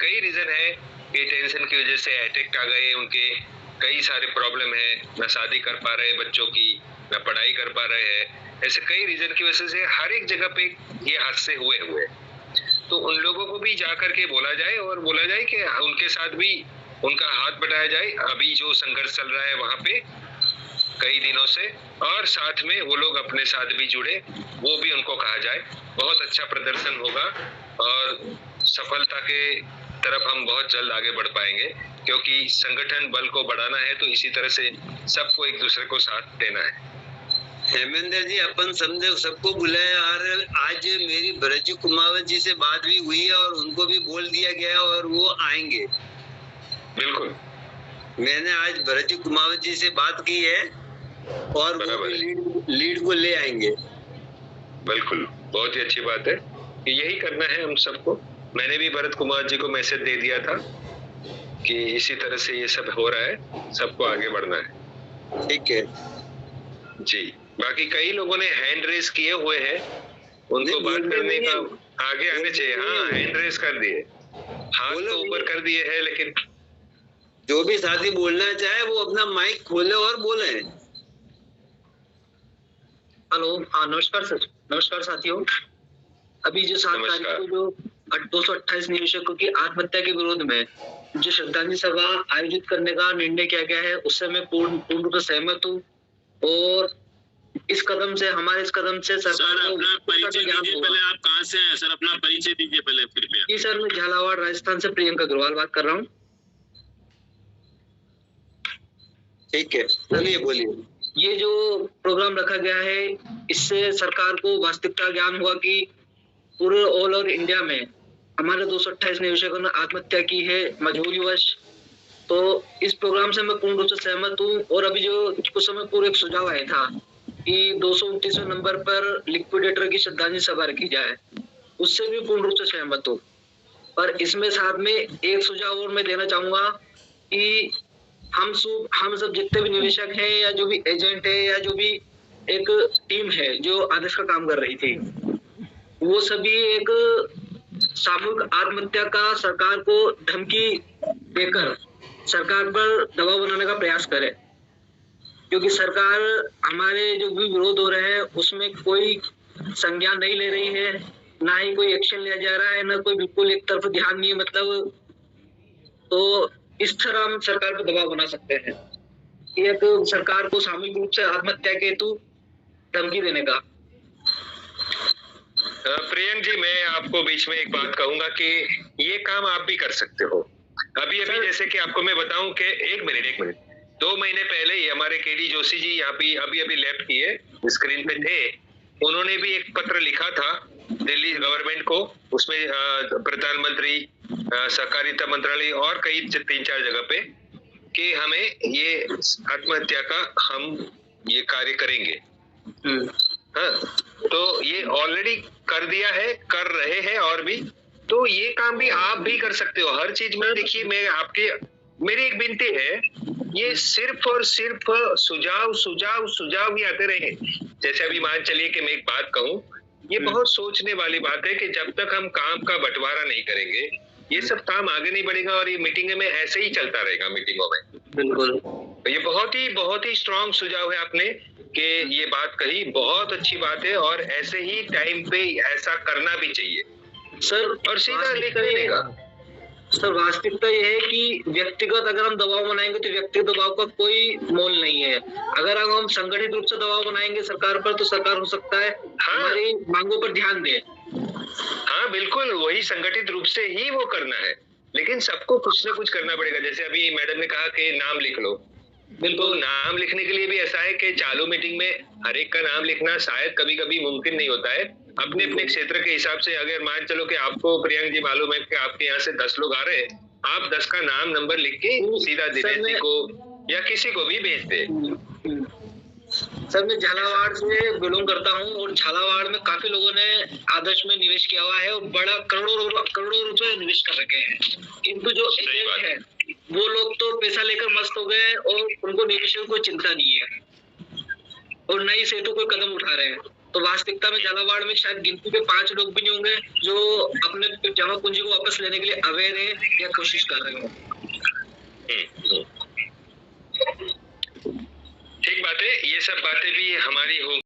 कई रीजन है कि टेंशन की वजह से अटैक आ गए, उनके कई सारे प्रॉब्लम है, न शादी कर पा रहे बच्चों की, न पढ़ाई कर पा रहे हैं, ऐसे कई रीजन की वजह से हर एक जगह पे ये हादसे हुए। तो उन लोगों को भी जा करके बोला जाए और बोला जाए कि उनके साथ भी उनका हाथ बटाया जाए, अभी जो संघर्ष चल रहा है वहां पे कई दिनों से, और साथ में वो लोग अपने साथ भी जुड़े, वो भी उनको कहा जाए। बहुत अच्छा प्रदर्शन होगा और सफलता के तरफ हम बहुत जल्द आगे बढ़ पाएंगे, क्योंकि संगठन बल को बढ़ाना है तो इसी तरह से सबको एक दूसरे को साथ देना है। हेमेंद्र जी, अपन समझे सबको बुलाया और आज मेरी ब्रज कुमावत जी से बात भी हुई है और उनको भी बोल दिया गया और वो आएंगे। बिल्कुल, मैंने आज ब्रज कुमावत जी से बात की है और वो भी लीड को ले आएंगे। बिल्कुल, बहुत ही अच्छी बात है, यही करना है हम सबको। मैंने भी भरत कुमार जी को मैसेज दे दिया था कि इसी तरह से ये सब हो रहा है, सबको आगे बढ़ना है। ठीक है जी, बाकी कई लोगों ने हैंड रेस किए हुए हैं, उनको बात करने का आगे आने चाहिए। हाँ, हैंड रेस कर दिए, हाथ तो ऊपर कर दिए है, लेकिन जो भी साथी बोलना चाहे वो अपना माइक खोले और बोले। हेलो, हाँ नमस्कार सर। नमस्कार साथियों, अभी जो 7 तारीख को जो 228 निवेशकों की आत्महत्या के विरोध में जो श्रद्धांजलि सभा आयोजित करने का निर्णय किया गया है, उससे मैं पूर्ण रूप से सहमत हूँ। और इस कदम से सरकार को अपना परिचय दीजिए पहले, आप कहाँ से हैं सर? अपना परिचय दीजिए पहले कृपया। जी सर, मैं झालावाड़ राजस्थान से प्रियंका अग्रवाल बात कर रहा हूँ। ठीक है, बोलिए बोलिए। ये जो प्रोग्राम रखा गया है, इससे सरकार को वास्तविकता ज्ञान हुआ कि पूरे ऑल ओवर इंडिया में हमारे 228 निवेशकों ने आत्महत्या की है मजबूरीवश। तो इस प्रोग्राम से मैं पूर्ण रूप से सहमत हूँ। और अभी जो कुछ समय पूर्व एक सुझाव आया था कि 229वें नंबर पर लिक्विडेटर की श्रद्धांजलि सभा रखी जाए, उससे भी पूर्ण रूप से सहमत हूँ। पर इसमें साथ में एक सुझाव और मैं देना चाहूंगा कि हम सब जितने भी निवेशक हैं या जो भी एजेंट है या जो भी एक टीम है जो आदेश का काम कर रही थी, वो सभी एक सामूहिक आत्महत्या का सरकार को धमकी देकर सरकार पर दबाव बनाने का प्रयास करे, क्योंकि सरकार हमारे जो भी विरोध हो रहे हैं उसमें कोई संज्ञान नहीं ले रही है, ना ही कोई एक्शन लिया जा रहा है, ना कोई बिल्कुल एक तरफ ध्यान नहीं है। मतलब तो इस तरह हम सरकार पर दबाव बना सकते हैं, एक सरकार को सामूहिक रूप से आत्महत्या के हेतु धमकी देने का। प्रियंक जी, मैं आपको बीच में एक बात कहूंगा कि ये काम आप भी कर सकते हो। अभी जैसे कि आपको मैं बताऊं कि एक मिनट 2 महीने पहले ही हमारे केडी जोशी जी यहाँ पे अभी लेफ्ट किए, स्क्रीन पे थे, उन्होंने भी एक पत्र लिखा था दिल्ली गवर्नमेंट को, उसमें प्रधानमंत्री, सहकारिता मंत्रालय और कई 3-4 जगह पे कि हमें ये आत्महत्या का हम ये कार्य करेंगे। हाँ, तो ये ऑलरेडी कर दिया है, कर रहे हैं और भी, तो ये काम भी आप भी कर सकते हो। हर चीज में देखिए, मेरी एक विनती है, ये सिर्फ और सिर्फ सुझाव ही आते रहे। जैसे अभी मान चलिए कि मैं एक बात कहूँ, ये बहुत सोचने वाली बात है कि जब तक हम काम का बंटवारा नहीं करेंगे ये सब काम आगे नहीं बढ़ेगा और ये मीटिंग में ऐसे ही चलता रहेगा मीटिंगों में। बिल्कुल, ये बहुत ही स्ट्रांग सुझाव है आपने कि ये बात कही, बहुत अच्छी बात है और ऐसे ही टाइम पे ऐसा करना भी चाहिए सर। और सीधा लेकर देगा सर, वास्तविकता ये है कि व्यक्तिगत अगर हम दबाव बनाएंगे तो व्यक्तिगत दबाव का कोई मोल नहीं है। अगर हम संगठित रूप से दबाव बनाएंगे सरकार पर, तो सरकार हो सकता है हमारी मांगों पर ध्यान दे। हाँ बिल्कुल, वही संगठित रूप से ही वो करना है, लेकिन सबको कुछ ना कुछ करना पड़ेगा। जैसे अभी मैडम ने कहा कि नाम लिख लो, बिल्कुल, नाम लिखने के लिए भी ऐसा है कि चालू मीटिंग में हर एक का नाम लिखना शायद कभी कभी मुमकिन नहीं होता है। अपने अपने क्षेत्र के हिसाब से अगर मान चलो कि आपको प्रियंक जी मालूम है कि आपके यहाँ से 10 लोग आ रहे हैं, आप 10 का नाम नंबर लिख के सीधा दिनेश जी को या किसी को भी भेज दे। सर, मैं झालावाड़ से बिलोंग करता हूँ और झालावाड़ में काफी लोगों ने आदर्श में निवेश किया हुआ है और बड़ा करोड़ों रुपए निवेश कर रखे हैं, किंतु जो एजेंट है वो लोग तो पैसा लेकर मस्त हो गए और उनको निवेश की कोई चिंता नहीं है और नई से तो कोई कदम उठा रहे हैं। तो वास्तविकता में झालावाड़ में शायद गिनती के 5 लोग भी नहीं होंगे जो अपने जमा पूंजी को वापस लेने के लिए अवेयर है या कोशिश कर रहे हो। ठीक बात है, ये सब बातें भी हमारी हो